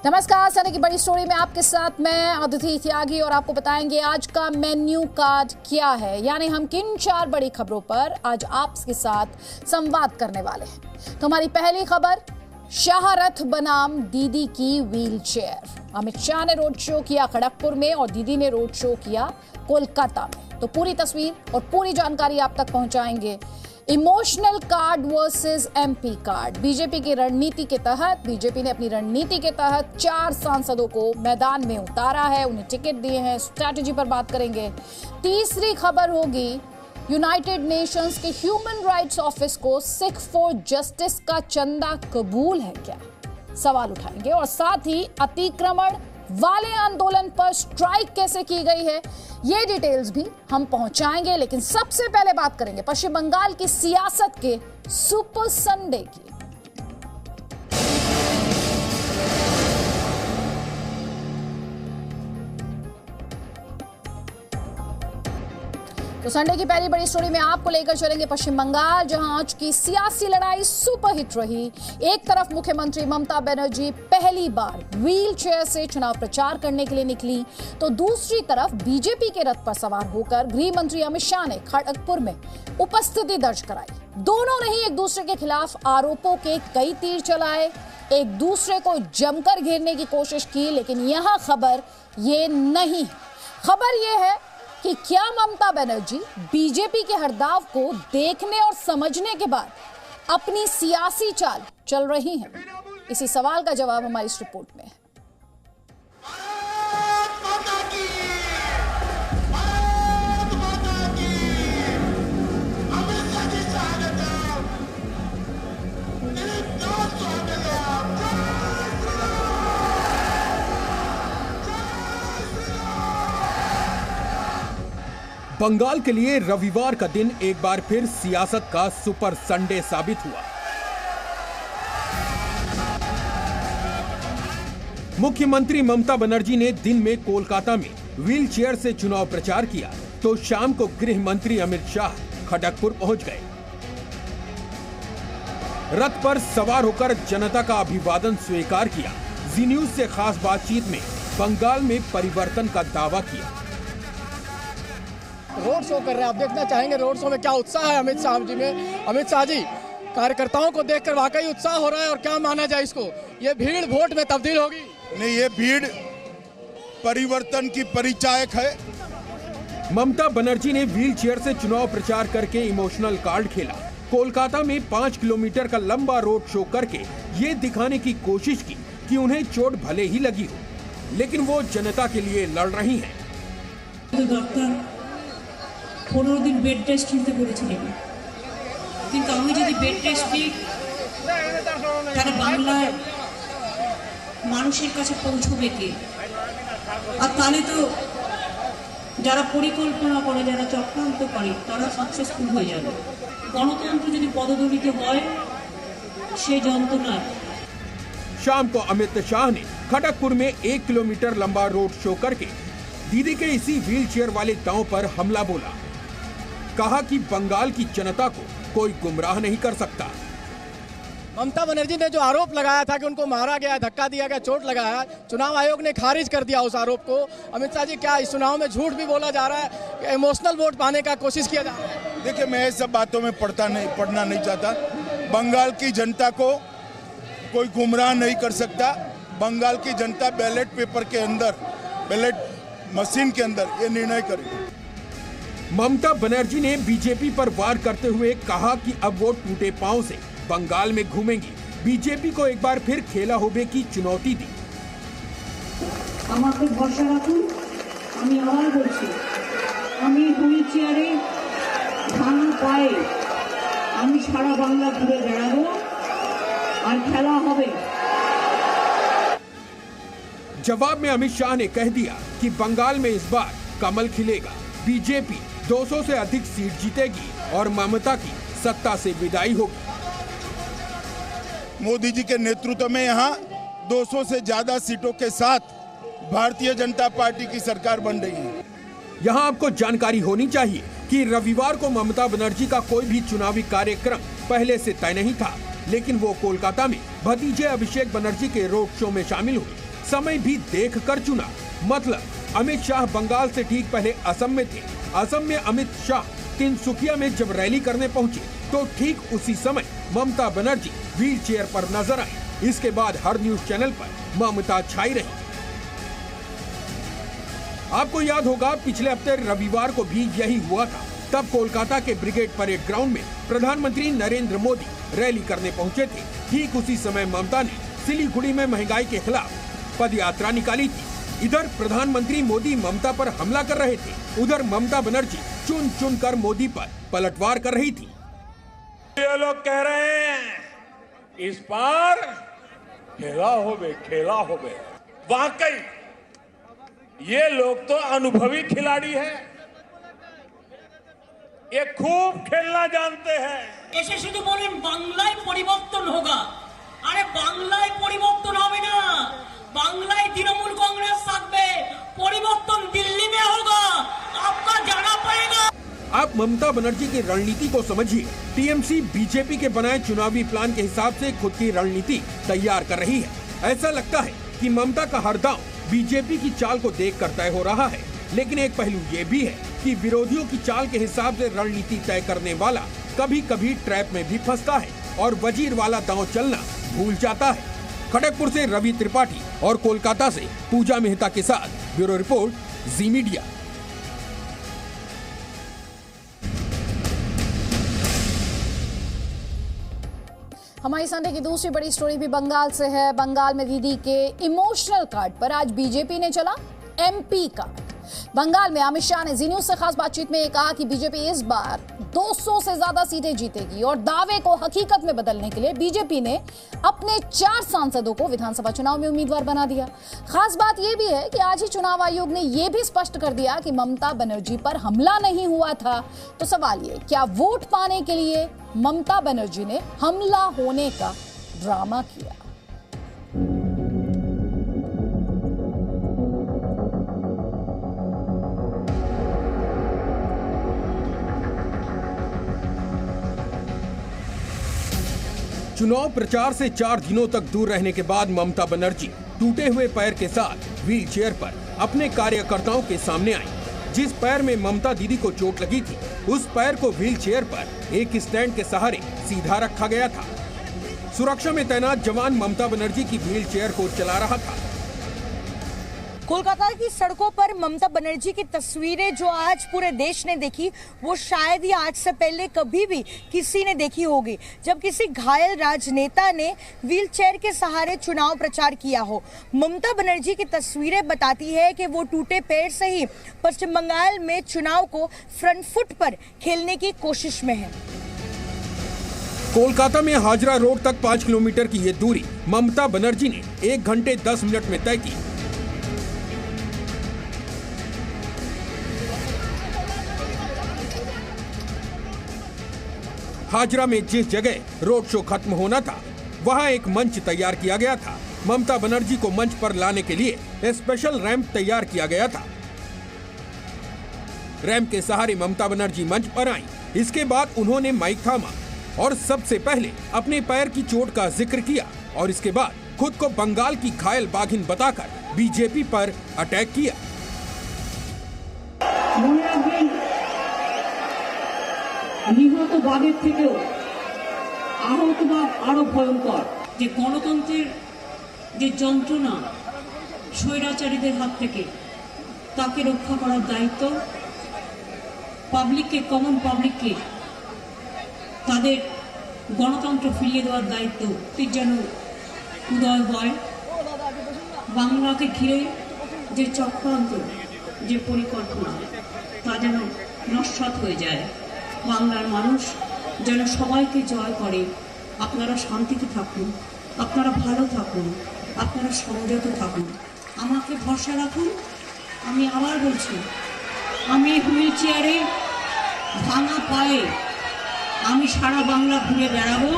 नमस्कार, संडे की बड़ी स्टोरी में आपके साथ मैं अदिति त्यागी और आपको बताएंगे आज का मेन्यू कार्ड क्या है, यानी हम किन 4 बड़ी खबरों पर आज आपके साथ संवाद करने वाले हैं। तो हमारी पहली खबर, शाहरथ बनाम दीदी की व्हीलचेयर। अमित शाह ने रोड शो किया खड़गपुर में और दीदी ने रोड शो किया कोलकाता में। तो पूरी तस्वीर और पूरी जानकारी आप तक पहुंचाएंगे। Emotional card versus MP card. BJP की रणनीति के तहत बीजेपी ने अपनी रणनीति के तहत 4 सांसदों को मैदान में उतारा है, उन्हें टिकट दिए हैं। स्ट्रैटेजी पर बात करेंगे। तीसरी खबर होगी, यूनाइटेड नेशंस के ह्यूमन राइट्स ऑफिस को सिख फॉर जस्टिस का चंदा कबूल है क्या, सवाल उठाएंगे। और साथ ही अतिक्रमण वाले आंदोलन पर स्ट्राइक कैसे की गई है, ये डिटेल्स भी हम पहुंचाएंगे। लेकिन सबसे पहले बात करेंगे पश्चिम बंगाल की सियासत के सुपर संडे की। तो संडे की पहली बड़ी स्टोरी में आपको लेकर चलेंगे पश्चिम बंगाल, जहां आज की सियासी लड़ाई सुपरहिट रही। एक तरफ मुख्यमंत्री ममता बनर्जी पहली बार व्हील चेयर से चुनाव प्रचार करने के लिए निकली, तो दूसरी तरफ बीजेपी के रथ पर सवार होकर गृह मंत्री अमित शाह ने खड़गपुर में उपस्थिति दर्ज कराई। दोनों ने ही एक दूसरे के खिलाफ आरोपों के कई तीर चलाए, एक दूसरे को जमकर घेरने की कोशिश की। लेकिन यहां खबर ये नहीं, खबर ये है कि क्या ममता बनर्जी बीजेपी के हरदाव को देखने और समझने के बाद अपनी सियासी चाल चल रही हैं? इसी सवाल का जवाब हमारी इस रिपोर्ट में है। बंगाल के लिए रविवार का दिन एक बार फिर सियासत का सुपर संडे साबित हुआ। मुख्यमंत्री ममता बनर्जी ने दिन में कोलकाता में व्हील चेयर से चुनाव प्रचार किया, तो शाम को गृह मंत्री अमित शाह खड़गपुर पहुंच गए। रथ पर सवार होकर जनता का अभिवादन स्वीकार किया। जी न्यूज से खास बातचीत में बंगाल में परिवर्तन का दावा किया। रोड शो कर रहे हैं, आप देखना चाहेंगे रोड शो में क्या उत्साह है अमित शाह जी में। अमित शाह जी, कार्यकर्ताओं को देखकर वाकई उत्साह हो रहा है, और क्या माना जाए इसको, ये भीड़ वोट में तब्दील होगी? नहीं, ये भीड़ परिवर्तन की परिचायक है। ममता बनर्जी ने व्हील चेयर से चुनाव प्रचार करके इमोशनल कार्ड खेला। कोलकाता में 5 किलोमीटर का लंबा रोड शो करके ये दिखाने की कोशिश की कि उन्हें चोट भले ही लगी हो, लेकिन वो जनता के लिए लड़ रही हैं। 15 दिन बेड टेस्ट নিতে বলেছিলেন, কিন্তু আমি যদি বেড টেস্ট নিই তাহলে বাংলায় মানুষের কাছে পৌঁছবে কে? আর তাহলে তো যারা পরিকল্পনা করে, যারা চক্রান্ত করে, তারা সাকসেসফুল হয়ে যাবে। গণতন্ত্র যদি পদদলিত হয় সেই যন্ত্রণায়। शाम को अमित शाह ने खड़गपुर में 1 किलोमीटर लंबा रोड शो करके दीदी के इसी व्हील चेयर वाले दांव पर हमला बोला। कहा कि बंगाल की जनता को कोई गुमराह नहीं कर सकता। ममता बनर्जी ने जो आरोप लगाया था कि उनको मारा गया, धक्का दिया गया, चोट लगाया, चुनाव आयोग ने खारिज कर दिया उस आरोप को। अमित शाह जी, क्या इस चुनाव में झूठ भी बोला जा रहा है, इमोशनल वोट पाने का कोशिश किया जा रहा है? देखिए, मैं सब बातों में पढ़ना नहीं चाहता। बंगाल की जनता को कोई गुमराह नहीं कर सकता। बंगाल की जनता बैलेट पेपर के अंदर, बैलेट मशीन के अंदर ये निर्णय करेगी। ममता बनर्जी ने बीजेपी पर वार करते हुए कहा कि अब वो टूटे पांव से बंगाल में घूमेंगी। बीजेपी को एक बार फिर खेला होबे की चुनौती दी। আমাকে ভরসা রাখুন, আমি আবার বলছি, আমি হুইল চেয়ারে ভাঙা পায়ে আমি সারা বাংলা ঘুরে বেড়াবো আর খেলা হবে। जवाब में अमित शाह ने कह दिया कि बंगाल में इस बार कमल खिलेगा, बीजेपी 200 से अधिक सीट जीतेगी और ममता की सत्ता से विदाई होगी। मोदी जी के नेतृत्व में यहाँ 200 से ज्यादा सीटों के साथ भारतीय जनता पार्टी की सरकार बन रही है। यहाँ आपको जानकारी होनी चाहिए कि रविवार को ममता बनर्जी का कोई भी चुनावी कार्यक्रम पहले से तय नहीं था, लेकिन वो कोलकाता में भतीजे अभिषेक बनर्जी के रोड शो में शामिल हुए। समय भी देख कर चुना। मतलब अमित शाह बंगाल से ठीक पहले असम में थे। असम में अमित शाह तिनसुकिया में जब रैली करने पहुंचे तो ठीक उसी समय ममता बनर्जी व्हील चेयर पर नजर आई। इसके बाद हर न्यूज चैनल पर ममता छाई रही। आपको याद होगा पिछले हफ्ते रविवार को भी यही हुआ था। तब कोलकाता के ब्रिगेड परेड ग्राउंड में प्रधानमंत्री नरेंद्र मोदी रैली करने पहुंचे थे। ठीक उसी समय ममता ने सिलीगुड़ी में महंगाई के खिलाफ पदयात्रा निकाली थी। इधर प्रधानमंत्री मोदी ममता पर हमला कर रहे थे, उधर ममता बनर्जी चुन चुन कर मोदी पर पलटवार कर रही थी। ये लोग कह रहे हैं इस बार खेला होवे। वाकई ये लोग तो अनुभवी खिलाड़ी है, ये खूब खेलना जानते हैं। এসে শুধু বলেন বাংলায় পরিবর্তন হোগা। আরে বাংলায় পরিবর্তন হবে না, বাংলায় তৃণমূল कांग्रेस থাকবে, পরিবর্তন দিল্লি में होगा, आपका जाना पड़ेगा। आप ममता बनर्जी की रणनीति को समझिए। टीएमसी बीजेपी के बनाए चुनावी प्लान के हिसाब से खुद की रणनीति तैयार कर रही है। ऐसा लगता है कि ममता का हर दांव बीजेपी की चाल को देखकर तय हो रहा है। लेकिन एक पहलू ये भी है कि विरोधियों की चाल के हिसाब से रणनीति तय करने वाला कभी कभी ट्रैप में भी फंसता है और वजीर वाला दांव चलना भूल जाता है। खड़गपुर से रवि त्रिपाठी और कोलकाता से पूजा मेहता के साथ ब्यूरो रिपोर्ट, जी मीडिया। हमारी संडे की दूसरी बड़ी स्टोरी भी बंगाल से है। बंगाल में दीदी के इमोशनल कार्ड पर आज बीजेपी ने चला एमपी का। बंगाल में अमित शाह ने जी न्यूज से खास बातचीत में कहा कि बीजेपी इस बार 200 से ज्यादा सीटें जीतेगी और दावे को हकीकत में बदलने के लिए बीजेपी ने अपने 4 सांसदों को विधानसभा चुनाव में उम्मीदवार बना दिया। खास बात यह भी है कि आज ही चुनाव आयोग ने यह भी स्पष्ट कर दिया कि ममता बनर्जी पर हमला नहीं हुआ था। तो सवाल ये, क्या वोट पाने के लिए ममता बनर्जी ने हमला होने का ड्रामा किया? चुनाव प्रचार से 4 दिनों तक दूर रहने के बाद ममता बनर्जी टूटे हुए पैर के साथ व्हील चेयर पर अपने कार्यकर्ताओं के सामने आई। जिस पैर में ममता दीदी को चोट लगी थी, उस पैर को व्हील चेयर पर एक स्टैंड के सहारे सीधा रखा गया था। सुरक्षा में तैनात जवान ममता बनर्जी की व्हील चेयर को चला रहा था। कोलकाता की सड़कों पर ममता बनर्जी की तस्वीरें जो आज पूरे देश ने देखी, वो शायद ही आज से पहले कभी भी किसी ने देखी होगी, जब किसी घायल राजनेता ने व्हीलचेयर के सहारे चुनाव प्रचार किया हो। ममता बनर्जी की तस्वीरें बताती है कि वो टूटे पैर से ही पश्चिम बंगाल में चुनाव को फ्रंट फुट पर खेलने की कोशिश में है। कोलकाता में हाजरा रोड तक 5 किलोमीटर की ये दूरी ममता बनर्जी ने 1 घंटे 10 मिनट में तय की। हाजरा में जिस जगह रोड शो खत्म होना था, वहां एक मंच तैयार किया गया था। ममता बनर्जी को मंच पर लाने के लिए स्पेशल रैंप तैयार किया गया था। रैंप के सहारे ममता बनर्जी मंच पर आई। इसके बाद उन्होंने माइक थामा और सबसे पहले अपने पैर की चोट का जिक्र किया और इसके बाद खुद को बंगाल की घायल बाघिन बताकर बीजेपी पर अटैक किया। নিহত বাঘের থেকেও আহত বাঘ আরো ভয়ঙ্কর। যে গণতন্ত্রের যে যন্ত্রণা স্বৈরাচারীদের হাত থেকে, তাকে রক্ষা করার দায়িত্ব পাবলিককে, কমন পাবলিককে তাদের গণতন্ত্র ফিরিয়ে দেওয়ার দায়িত্ব যেন উদয় হয়। বাংলাকে ঘিরে যে চক্রান্ত, যে পরিকল্পনা, তা যেন নস্যাৎ হয়ে যায়। বাংলার মানুষ যেন সবাইকে জয় করে। আপনারা শান্তিতে থাকুন, আপনারা ভালো থাকুন, আপনারা সংযত থাকুন, আমাকে ভরসা রাখুন। আমি আবার বলছি, আমি হুইল চেয়ারে ভাঙা পায়ে আমি সারা বাংলা ঘুরে বেড়াবো।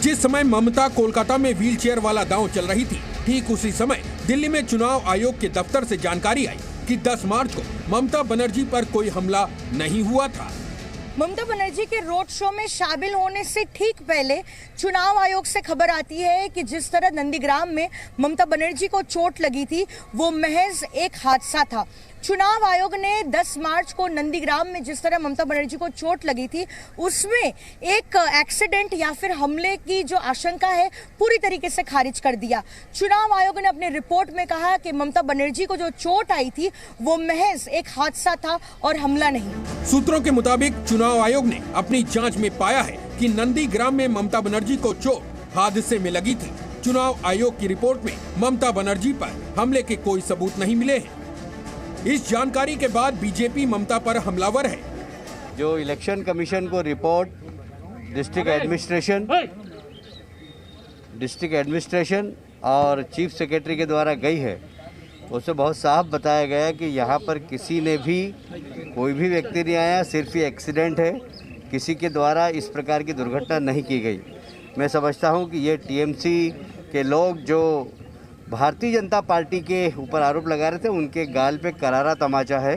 जिस समय ममता कोलकाता में व्हील चेयर वाला दांव चल रही थी, ठीक उसी समय दिल्ली में चुनाव आयोग के दफ्तर से जानकारी आई कि 10 मार्च को ममता बनर्जी पर कोई हमला नहीं हुआ था। ममता बनर्जी के रोड शो में शामिल होने से ठीक पहले चुनाव आयोग से खबर आती है कि जिस तरह नंदीग्राम में ममता बनर्जी को चोट लगी थी वो महज एक हादसा था। चुनाव आयोग ने 10 मार्च को नंदीग्राम में जिस तरह ममता बनर्जी को चोट लगी थी उसमें एक एक्सीडेंट या फिर हमले की जो आशंका है पूरी तरीके से खारिज कर दिया। चुनाव आयोग ने अपने रिपोर्ट में कहा कि ममता बनर्जी को जो चोट आई थी वो महज एक हादसा था और हमला नहीं। सूत्रों के मुताबिक चुनाव आयोग ने अपनी जांच में पाया है कि नंदीग्राम में ममता बनर्जी को चोट हादसे में लगी थी। चुनाव आयोग की रिपोर्ट में ममता बनर्जी पर हमले के कोई सबूत नहीं मिले हैं। इस जानकारी के बाद बीजेपी ममता पर हमलावर है। जो इलेक्शन कमीशन को रिपोर्ट डिस्ट्रिक्ट एडमिनिस्ट्रेशन और चीफ सेक्रेटरी के द्वारा गई है उससे बहुत साफ बताया गया कि यहाँ पर किसी ने भी कोई भी व्यक्ति नहीं आया, सिर्फ ये एक्सीडेंट है, किसी के द्वारा इस प्रकार की दुर्घटना नहीं की गई। मैं समझता हूँ कि ये टीएमसी के लोग जो भारतीय जनता पार्टी के ऊपर आरोप लगा रहे थे उनके गाल पे करारा तमाचा है।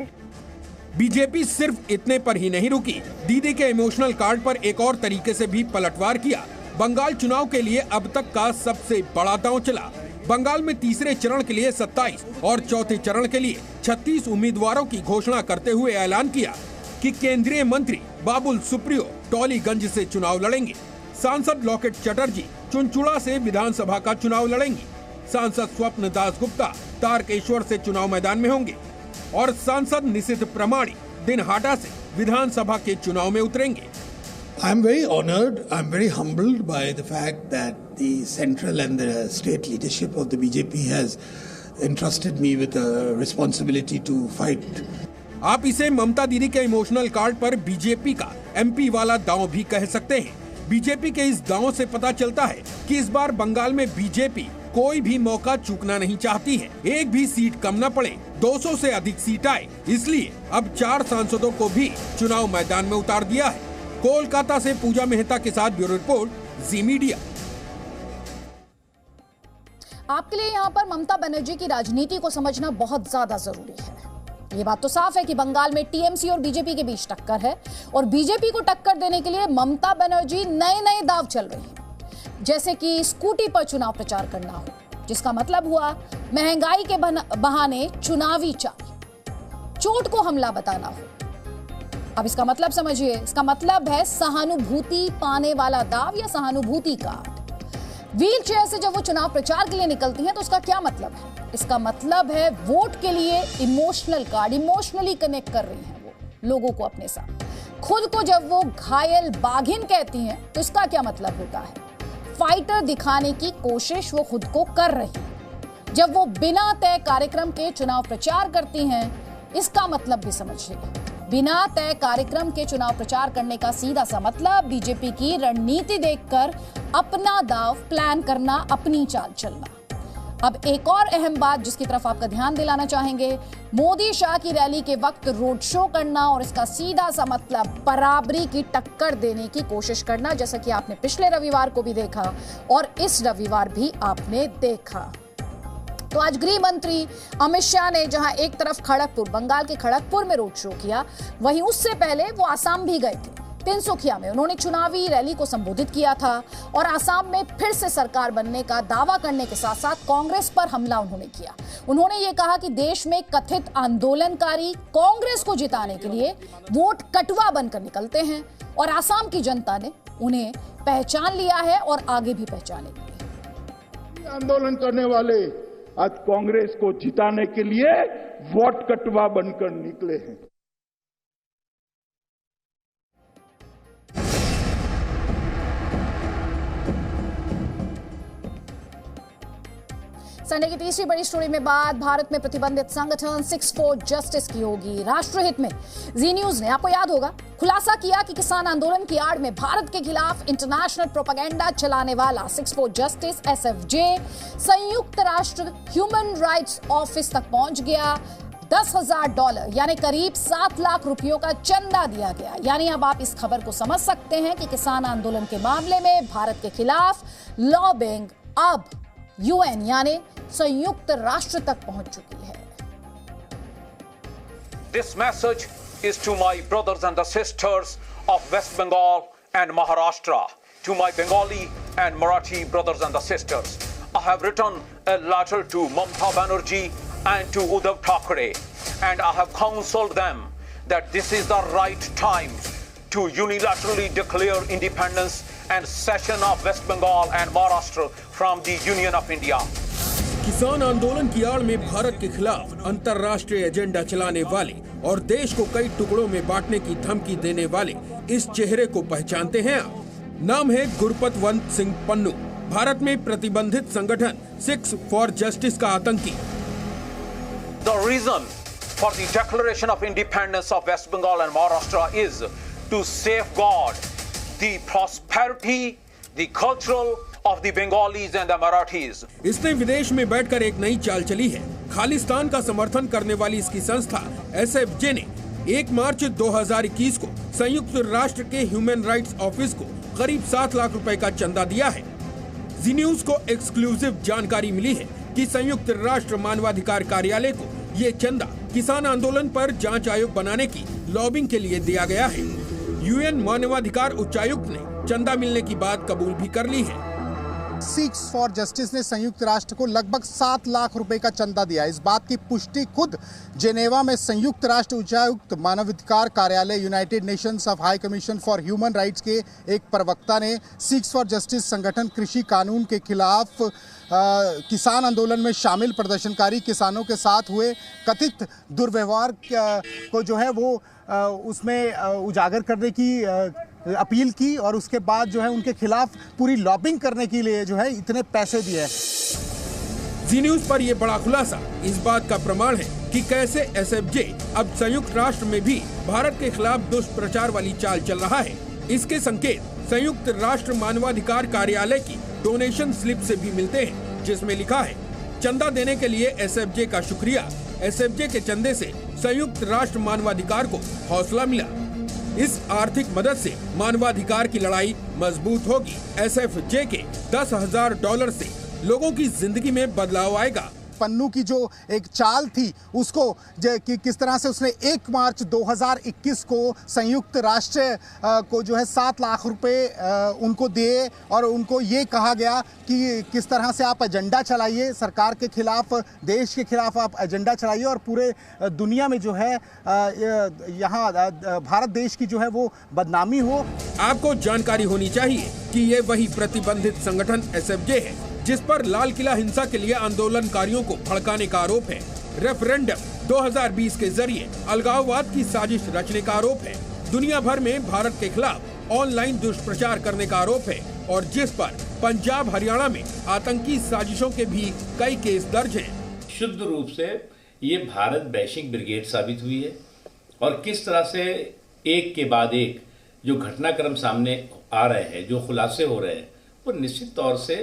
बीजेपी सिर्फ इतने पर ही नहीं रुकी, दीदी के इमोशनल कार्ड पर एक और तरीके से भी पलटवार किया। बंगाल चुनाव के लिए अब तक का सबसे बड़ा दांव चला। बंगाल में तीसरे चरण के लिए 27 और चौथे चरण के लिए 36 उम्मीदवारों की घोषणा करते हुए ऐलान किया कि केंद्रीय मंत्री बाबुल सुप्रियो टॉलीगंज से चुनाव लड़ेंगे। सांसद लॉकेट चटर्जी चुनचुड़ा से विधानसभा का चुनाव लड़ेंगी। सांसद स्वप्न दासगुप्ता तारकेश्वर से चुनाव मैदान में होंगे और सांसद निशित प्रमाणी दिनहाटा से विधानसभा के चुनाव में उतरेंगे। I am very honored, I am very humbled by the fact that the central and the state leadership of the BJP has entrusted me with a responsibility to fight. आप इसे ममता दीदी के इमोशनल कार्ड पर BJP का MP वाला दांव भी कह सकते हैं। बीजेपी के इस दांव से पता चलता है कि इस बार बंगाल में बीजेपी कोई भी मौका चूकना नहीं चाहती है। एक भी सीट कम न पड़े, 200 से अधिक सीट आए, इसलिए अब 4 सांसदों को भी चुनाव मैदान में उतार दिया है। कोलकाता से पूजा मेहता के साथ ब्यूरो रिपोर्ट, जी मीडिया। आपके लिए यहाँ पर ममता बनर्जी की राजनीति को समझना बहुत ज्यादा जरूरी है। ये बात तो साफ है कि बंगाल में टीएमसी और बीजेपी के बीच टक्कर है और बीजेपी को टक्कर देने के लिए ममता बनर्जी नए नए दाव चल रहे हैं, जैसे कि स्कूटी पर चुनाव प्रचार करना हो, जिसका मतलब हुआ महंगाई के बहाने चुनावी चाल, चोट को हमला बताना हो। अब इसका मतलब समझिए, इसका मतलब है सहानुभूति पाने वाला दाव या सहानुभूति कार्ड। व्हील चेयर से जब वो चुनाव प्रचार के लिए निकलती हैं तो उसका क्या मतलब है? इसका मतलब है वोट के लिए इमोशनल कार्ड, इमोशनली कनेक्ट कर रही हैं वो लोगों को अपने साथ। खुद को जब वो घायल बाघिन कहती हैं तो इसका क्या मतलब होता है? फाइटर दिखाने की कोशिश वो खुद को कर रही है। जब वो बिना तय कार्यक्रम के चुनाव प्रचार करती हैं, इसका मतलब भी समझिए। बिना तय कार्यक्रम के चुनाव प्रचार करने का सीधा सा मतलब बीजेपी की रणनीति देखकर अपना दाव प्लान करना, अपनी चाल चलना। अब एक और अहम बात जिसकी तरफ आपका ध्यान दिलाना चाहेंगे, मोदी शाह की रैली के वक्त रोड शो करना और इसका सीधा सा मतलब बराबरी की टक्कर देने की कोशिश करना, जैसा कि आपने पिछले रविवार को भी देखा और इस रविवार भी आपने देखा। तो आज गृह मंत्री अमित शाह ने जहां एक तरफ खड़गपुर, बंगाल के खड़गपुर में रोड शो किया, वहीं उससे पहले वो आसाम भी गए थे। तिनसुकिया में उन्होंने चुनावी रैली को संबोधित किया था और आसाम में फिर से सरकार बनने का दावा करने के साथ साथ कांग्रेस पर हमला उन्होंने किया। उन्होंने ये कहा कि देश में कथित आंदोलनकारी कांग्रेस को जिताने के लिए वोट कटुआ बनकर निकलते हैं और आसाम की जनता ने उन्हें पहचान लिया है और आगे भी पहचानेगी। आंदोलन करने वाले आज कांग्रेस को जिताने के लिए वोट कटुआ बनकर निकले हैं। संडे की तीसरी बड़ी स्टोरी में बात भारत में प्रतिबंधित संगठन 6-4 जस्टिस की होगी। राष्ट्रहित में जी न्यूज ने, आपको याद होगा, खुलासा किया कि किसान आंदोलन की आड़ में भारत के खिलाफ इंटरनेशनल प्रोपेगेंडा चलाने वाला 6-4 जस्टिस SFJ संयुक्त राष्ट्र ह्यूमन राइट्स ऑफिस तक पहुंच गया। $10,000 यानी करीब 7 लाख रुपयों का चंदा दिया गया। यानी अब आप इस खबर को समझ सकते हैं कि किसान आंदोलन के मामले में भारत के खिलाफ लॉबिंग अब UN यानी संयुक्त राष्ट्र तक पहुंच चुकी है। This message is to my brothers and the sisters of West Bengal and Maharashtra, to my Bengali and Marathi brothers and sisters, I have written a letter to Mamta Banerjee and to Uddhav Thackeray, and I have counseled them that this is the right time to unilaterally declare independence and cession of West Bengal and Maharashtra from the Union of India. किसान आंदोलन की आड़ में भारत के खिलाफ अंतर्राष्ट्रीय agenda चलाने वाले और देश को कई टुकड़ों में बांटने की धमकी देने वाले इस चेहरे को पहचानते हैं आप? नाम है गुरपतवंत सिंह पन्नू, भारत में प्रतिबंधित संगठन सिक्स फॉर जस्टिस का आतंकी। The reason for the declaration of independence of West Bengal and Maharashtra is to safeguard the prosperity, the cultural of the Bengalis and the Marathis. इसने विदेश में बैठकर एक नई चाल चली है। खालिस्तान का समर्थन करने वाली इसकी संस्था SFJ ने 1 मार्च 2021 को संयुक्त राष्ट्र के ह्यूमन राइट्स ऑफिस को करीब 7 लाख रुपए का चंदा दिया है। जी न्यूज को एक्सक्लूसिव जानकारी मिली है कि संयुक्त राष्ट्र मानवाधिकार कार्यालय को ये चंदा किसान आंदोलन पर जांच आयोग बनाने की लॉबिंग के लिए दिया गया है। यूएन मानवाधिकार उच्चायुक्त ने चंदा मिलने की बात कबूल भी कर ली है। सिक्स फॉर जस्टिस ने संयुक्त राष्ट्र को लगभग 7 लाख रुपए का चंदा दिया। इस बात की पुष्टि खुद जेनेवा में संयुक्त राष्ट्र उच्चायुक्त मानवाधिकार कार्यालय United Nations of high commission for human rights के एक प्रवक्ता ने सिक्स फॉर जस्टिस संगठन कृषि कानून के खिलाफ किसान आंदोलन में शामिल प्रदर्शनकारी किसानों के साथ हुए कथित दुर्व्यवहार को जो है वो उसमें उजागर करने की अपील की और उसके बाद जो है उनके खिलाफ पूरी लॉबिंग करने के लिए जो है इतने पैसे दिए। जी न्यूज पर यह बड़ा खुलासा इस बात का प्रमाण है कि कैसे SFJ अब संयुक्त राष्ट्र में भी भारत के खिलाफ दुष्प्रचार वाली चाल चल रहा है। इसके संकेत संयुक्त राष्ट्र मानवाधिकार कार्यालय की डोनेशन स्लिप से भी मिलते हैं, जिसमें लिखा है, चंदा देने के लिए SFJ का शुक्रिया। SFJ के चंदे से संयुक्त राष्ट्र मानवाधिकार को हौसला मिला। इस आर्थिक मदद से मानवाधिकार की लड़ाई मजबूत होगी। SFJ के $10,000 से लोगों की जिंदगी में बदलाव आएगा। पन्नू की जो एक चाल थी उसको कि किस तरह से उसने 1 मार्च 2021 को संयुक्त राष्ट्र को जो है 7 लाख रुपए उनको दिए और उनको ये कहा गया कि किस तरह से आप एजेंडा चलाइए, सरकार के खिलाफ, देश के खिलाफ आप एजेंडा चलाइए और पूरे दुनिया में जो है यहाँ भारत देश की जो है वो बदनामी हो। आपको जानकारी होनी चाहिए कि ये वही प्रतिबंधित संगठन SFJ है जिस पर लाल किला हिंसा के लिए आंदोलनकारियों को भड़काने का आरोप है। रेफरेंडम 2020 के जरिए अलगाववाद की साजिश रचने का आरोप है। दुनिया भर में भारत के खिलाफ ऑनलाइन दुष्प्रचार करने का आरोप है और जिस पर पंजाब हरियाणा में आतंकी साजिशों के भी कई केस दर्ज हैं। शुद्ध रूप से ये भारत बैशिंग ब्रिगेड साबित हुई है और किस तरह से एक के बाद एक जो घटनाक्रम सामने आ रहे हैं, जो खुलासे हो रहे हैं, वो निश्चित तौर से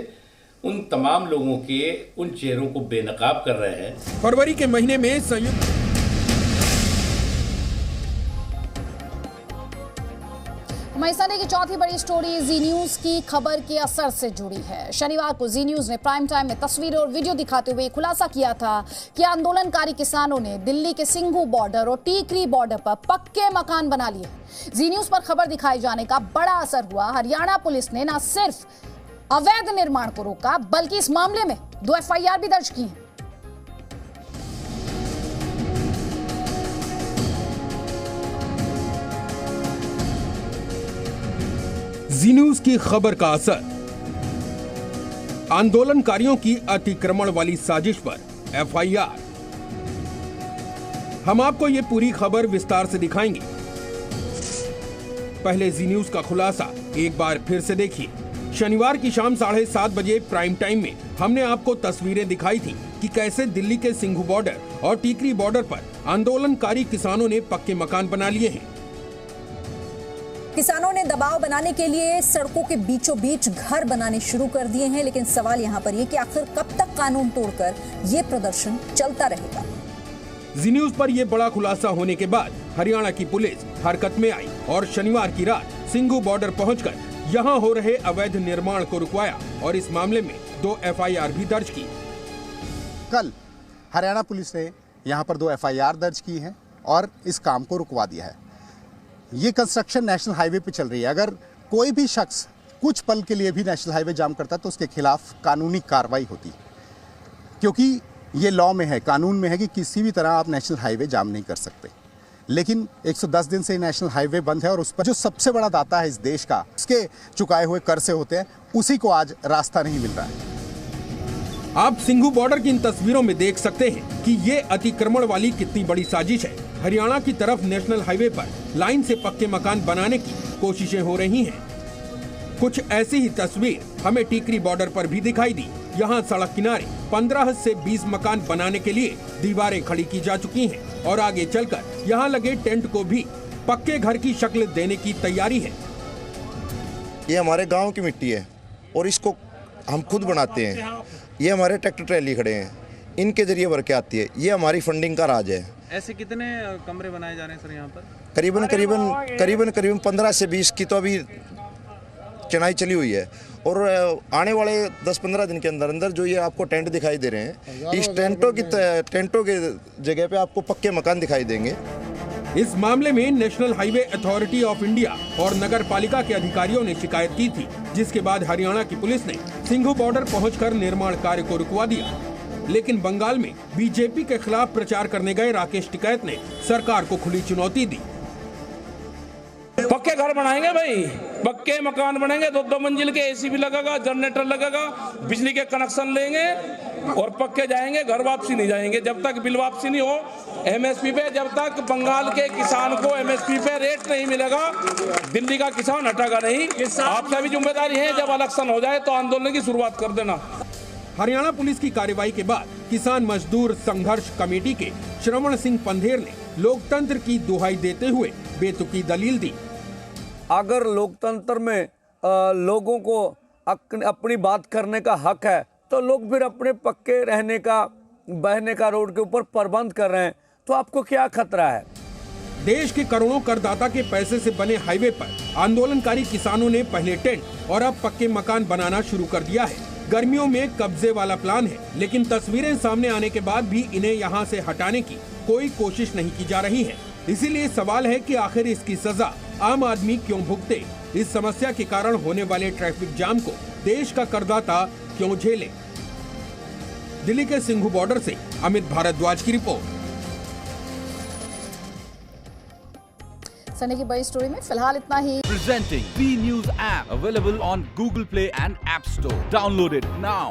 उन तमाम लोगों के उन चेहरों को बेनकाब कर रहे हैं। फरवरी के महीने में संयुक्त महीसाने की चौथी बड़ी स्टोरी जी न्यूज की खबर के असर से जुड़ी है। शनिवार को जी न्यूज ने प्राइम टाइम में तस्वीरें और वीडियो दिखाते हुए खुलासा किया था कि आंदोलनकारी किसानों ने दिल्ली के सिंघू बॉर्डर और टीकरी बॉर्डर पर पक्के मकान बना लिए। जी न्यूज पर खबर दिखाए जाने का बड़ा असर हुआ। हरियाणा पुलिस ने न सिर्फ अवैध निर्माण को रोका बल्कि इस मामले में 2 FIR भी दर्ज की है। जी न्यूज की खबर का असर, आंदोलनकारियों की अतिक्रमण वाली साजिश पर FIR। हम आपको ये पूरी खबर विस्तार से दिखाएंगे। पहले जी न्यूज का खुलासा एक बार फिर से देखिए। शनिवार की शाम 7:30 बजे प्राइम टाइम में हमने आपको तस्वीरें दिखाई थी कि कैसे दिल्ली के सिंघू बॉर्डर और टीकरी बॉर्डर पर आंदोलनकारी किसानों ने पक्के मकान बना लिए हैं। किसानों ने दबाव बनाने के लिए सड़कों के बीचों बीच घर बनाने शुरू कर दिए हैं, लेकिन सवाल यहाँ पर ये कि आखिर कब तक कानून तोड़कर ये प्रदर्शन चलता रहेगा। जी न्यूज पर यह बड़ा खुलासा होने के बाद हरियाणा की पुलिस हरकत में आई और शनिवार की रात सिंघू बॉर्डर पहुंचकर यहां हो रहे अवैध निर्माण को रुकवाया और इस मामले में 2 FIR भी दर्ज की। कल हरियाणा पुलिस ने यहां पर 2 FIR दर्ज की हैं और इस काम को रुकवा दिया है। ये कंस्ट्रक्शन नेशनल हाईवे पे चल रही है। अगर कोई भी शख्स कुछ पल के लिए भी नेशनल हाईवे जाम करता है तो उसके खिलाफ कानूनी कार्रवाई होती, क्योंकि ये लॉ में है, कानून में है कि किसी भी तरह आप नेशनल हाईवे जाम नहीं कर सकते। लेकिन 110 दिन से नेशनल हाईवे बंद है और उस पर जो सबसे बड़ा दाता है इस देश का, उसके चुकाए हुए कर से होते हैं, उसी को आज रास्ता नहीं मिल रहा है। आप सिंघू बॉर्डर की इन तस्वीरों में देख सकते हैं कि ये अतिक्रमण वाली कितनी बड़ी साजिश है। हरियाणा की तरफ नेशनल हाईवे पर लाइन से पक्के मकान बनाने की कोशिशें हो रही हैं। कुछ ऐसी ही तस्वीर हमें टीकरी बॉर्डर पर भी दिखाई दी। यहाँ सड़क किनारे 15 से 20 मकान बनाने के लिए दीवारें खड़ी की जा चुकी हैं और आगे चलकर यहाँ लगे टेंट को भी पक्के घर की शक्ल देने की तैयारी है। ये हमारे गांव की मिट्टी है और इसको हम खुद बनाते हैं। ये हमारे ट्रैक्टर ट्रैली खड़े हैं, इनके जरिए भर के आती है। ये हमारी फंडिंग का राज है। ऐसे कितने कमरे बनाए जा रहे हैं सर यहाँ पर? करीबन 15 से 20 की तो अभी चनाई चली हुई है और आने वाले 10-15 दिन के अंदर अंदर जो ये आपको टेंट दिखाई दे रहे हैं, इस टेंटों के जगह पे आपको पक्के मकान दिखाई देंगे। इस मामले में national highway authority of India और नगर पालिका के अधिकारियों ने शिकायत की थी, जिसके बाद हरियाणा की पुलिस ने सिंघू बॉर्डर पहुंचकर निर्माण कार्य को रुकवा दिया। लेकिन बंगाल में बीजेपी के खिलाफ प्रचार करने गए राकेश टिकैत ने सरकार को खुली चुनौती दी। पक्के घर बनाएंगे भाई, पक्के मकान बनेंगे, 2-2 मंजिल के, एसी भी लगेगा, जनरेटर लगेगा, बिजली के कनेक्शन लेंगे और पक्के जाएंगे। घर वापसी नहीं जाएंगे जब तक बिल वापसी नहीं हो एमएसपी पे। जब तक बंगाल के किसान को एमएसपी पे रेट नहीं मिलेगा, दिल्ली का किसान हटेगा नहीं। आपसे भी जिम्मेदारी है, जब इलेक्शन हो जाए तो आंदोलन की शुरुआत कर देना। हरियाणा पुलिस की कार्रवाई के बाद किसान मजदूर संघर्ष कमेटी के श्रवण सिंह पंधेर ने लोकतंत्र की दुहाई देते हुए बेतुकी दलील दी। अगर लोकतंत्र में लोगों को अपनी बात करने का हक है तो लोग फिर अपने पक्के रहने का, बहने का रोड के ऊपर प्रबंध कर रहे हैं, तो आपको क्या खतरा है? देश के करोड़ों करदाता के पैसे से बने हाईवे पर आंदोलनकारी किसानों ने पहले टेंट और अब पक्के मकान बनाना शुरू कर दिया है। गर्मियों में कब्जे वाला प्लान है, लेकिन तस्वीरें सामने आने के बाद भी इन्हें यहाँ से हटाने की कोई कोशिश नहीं की जा रही है। इसीलिए सवाल है कि आखिर इसकी सजा आम आदमी क्यों भुगते? इस समस्या के कारण होने वाले ट्रैफिक जाम को देश का करदाता क्यों झेले? दिल्ली के सिंघू बॉर्डर से अमित भारद्वाज की रिपोर्ट। सनी की बड़ी स्टोरी में फिलहाल इतना ही। Presenting B News app available on Google Play and App Store. Download it now.